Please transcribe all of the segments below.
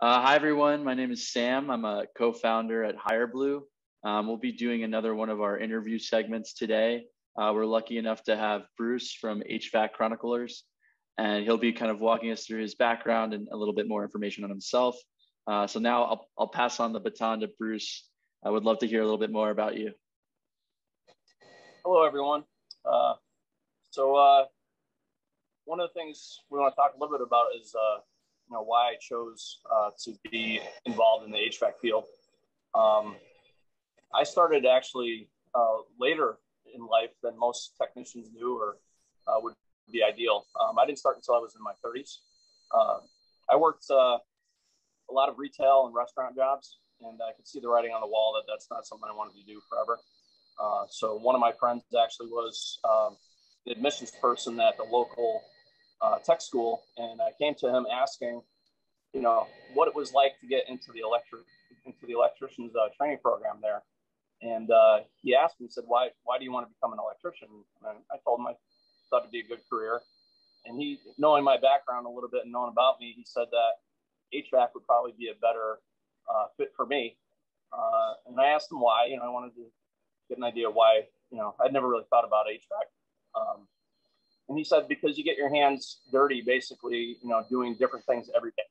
Hi, everyone. My name is Sam. I'm a co-founder at Hireblue. We'll be doing another one of our interview segments today. We're lucky enough to have Bruce from HVAC Chroniclers, and he'll be kind of walking us through his background and a little bit more information on himself. So now I'll pass on the baton to Bruce. I would love to hear a little bit more about you. Hello, everyone. One of the things we want to talk a little bit about is why I chose to be involved in the HVAC field. I started actually later in life than most technicians do or would be ideal. I didn't start until I was in my 30s. I worked a lot of retail and restaurant jobs, and I could see the writing on the wall that that's not something I wanted to do forever. So one of my friends actually was the admissions person at the local tech school, and I came to him asking, what it was like to get into the electrician's training program there. And he asked me, he said, why do you want to become an electrician? And I told him I thought it'd be a good career. And he, knowing my background a little bit and knowing about me, he said that HVAC would probably be a better fit for me. And I asked him why. I wanted to get an idea why. I'd never really thought about HVAC. And he said, because you get your hands dirty, basically, doing different things every day.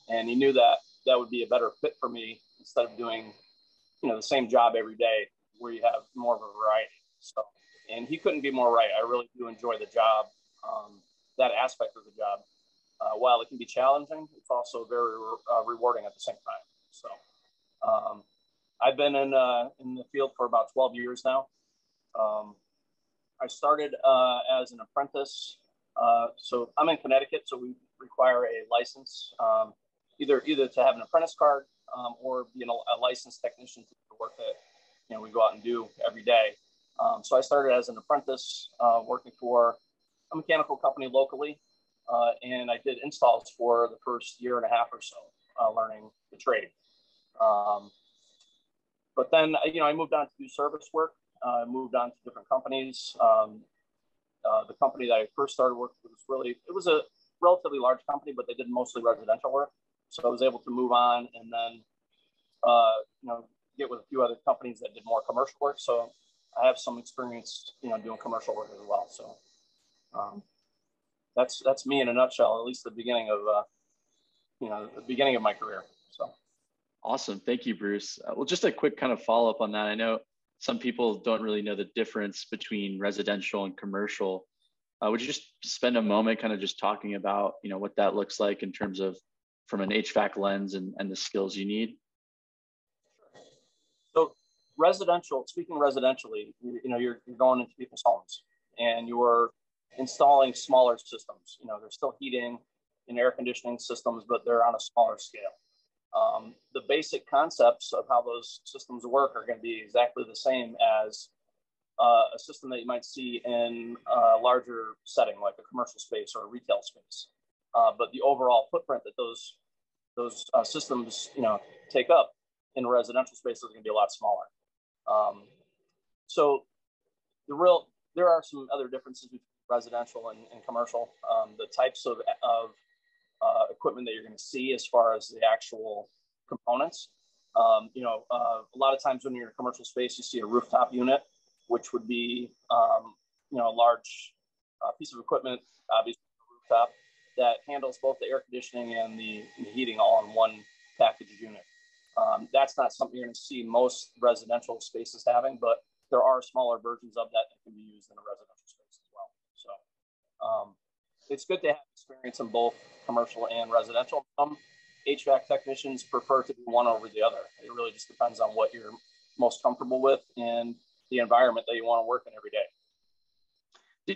And he knew that that would be a better fit for me instead of doing, the same job every day where you have more of a variety. So, and he couldn't be more right. I really do enjoy the job, that aspect of the job. While it can be challenging, it's also very rewarding at the same time. So I've been in the field for about 12 years now. I started as an apprentice. So I'm in Connecticut, so we require a license, either to have an apprentice card or a licensed technician to the work that we go out and do every day. So I started as an apprentice working for a mechanical company locally, and I did installs for the first year and a half or so, learning the trade. But then I moved on to do service work. Moved on to different companies. The company that I first started working with was a relatively large company, but they did mostly residential work. So I was able to move on and then, get with a few other companies that did more commercial work. So I have some experience, doing commercial work as well. So that's me in a nutshell, at least the beginning of my career. So. Awesome. Thank you, Bruce. Well, just a quick kind of follow up on that. I know some people don't really know the difference between residential and commercial. Would you just spend a moment kind of just talking about, what that looks like in terms of from an HVAC lens and the skills you need? So speaking residentially, you're going into people's homes and you're installing smaller systems. There's still heating and air conditioning systems, but they're on a smaller scale. The basic concepts of how those systems work are going to be exactly the same as a system that you might see in a larger setting, like a commercial space or a retail space. But the overall footprint that those systems, take up in a residential space is going to be a lot smaller. So there are some other differences between residential and commercial. The types of equipment that you're going to see as far as the actual components. A lot of times when you're in a commercial space, you see a rooftop unit, which would be, a large piece of equipment, obviously a rooftop, that handles both the air conditioning and the heating all in one packaged unit. That's not something you're going to see most residential spaces having, but there are smaller versions of that can be used in a residential space as well. So it's good to have experience in both commercial and residential. Some HVAC technicians prefer to do one over the other. It really just depends on what you're most comfortable with and the environment that you want to work in every day.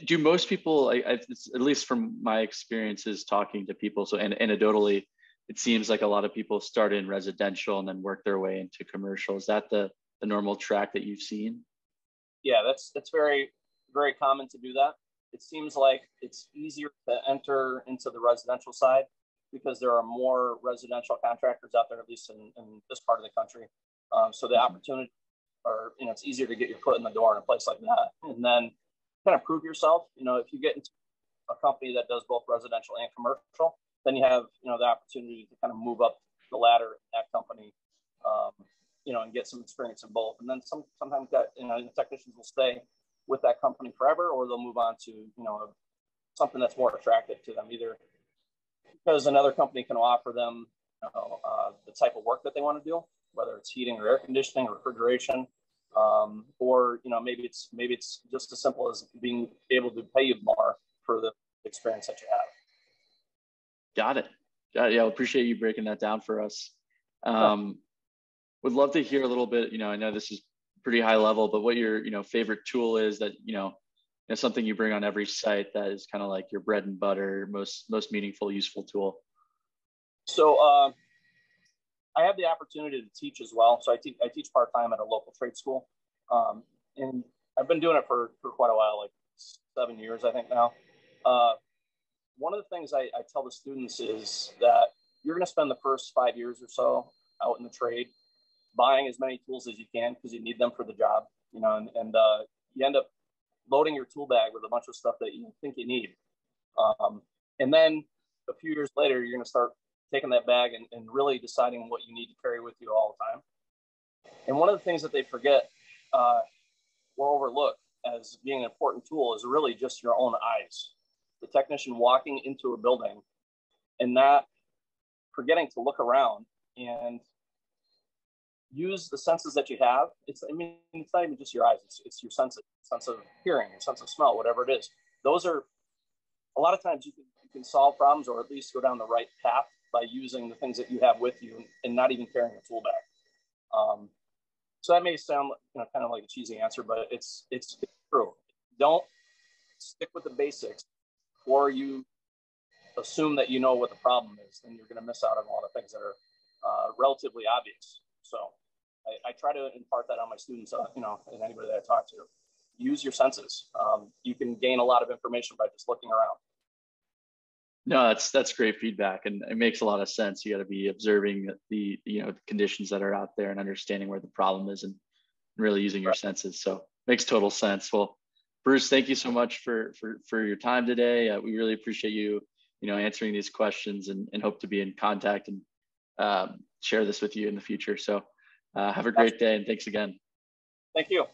Do most people, at least from my experiences talking to people, so anecdotally, it seems like a lot of people start in residential and then work their way into commercial. Is that the normal track that you've seen? Yeah, that's very, very common to do that. It seems like it's easier to enter into the residential side because there are more residential contractors out there, at least in this part of the country. So the opportunity, or it's easier to get your foot in the door in a place like that, and then kind of prove yourself. If you get into a company that does both residential and commercial, then you have the opportunity to kind of move up the ladder in that company, and get some experience in both. And then sometimes that, technicians will stay with that company forever, or they'll move on to, something that's more attractive to them, either because another company can offer them, the type of work that they want to do, whether it's heating or air conditioning or refrigeration, or maybe it's just as simple as being able to pay you more for the experience that you have. Got it. Yeah, I appreciate you breaking that down for us. Would love to hear a little bit. I know this is pretty high level, but what your favorite tool is that something you bring on every site that is kind of like your bread and butter, most meaningful, useful tool. So I have the opportunity to teach as well. So I teach part-time at a local trade school. And I've been doing it for quite a while, like 7 years, I think now. One of the things I tell the students is that you're going to spend the first 5 years or so out in the trade buying as many tools as you can because you need them for the job, and you end up loading your tool bag with a bunch of stuff that you think you need. And then a few years later, you're going to start taking that bag and really deciding what you need to carry with you all the time. And one of the things that they forget or overlook as being an important tool is really just your own eyes. The technician walking into a building and not forgetting to look around and use the senses that you have. It's not even just your eyes. It's your sense of hearing, your sense of smell, whatever it is. Those are, a lot of times you can solve problems or at least go down the right path by using the things that you have with you and not even carrying a tool bag. So that may sound kind of like a cheesy answer, but it's true. Don't stick with the basics, or you assume that you know what the problem is, then you're going to miss out on a lot of things that are relatively obvious. So I try to impart that on my students, and anybody that I talk to. Use your senses. You can gain a lot of information by just looking around. No, that's great feedback, and it makes a lot of sense. You got to be observing the conditions that are out there and understanding where the problem is, and really using your senses. So makes total sense. Well, Bruce, thank you so much for your time today. We really appreciate you answering these questions, and hope to be in contact and share this with you in the future. So have a great day, and thanks again. Thank you.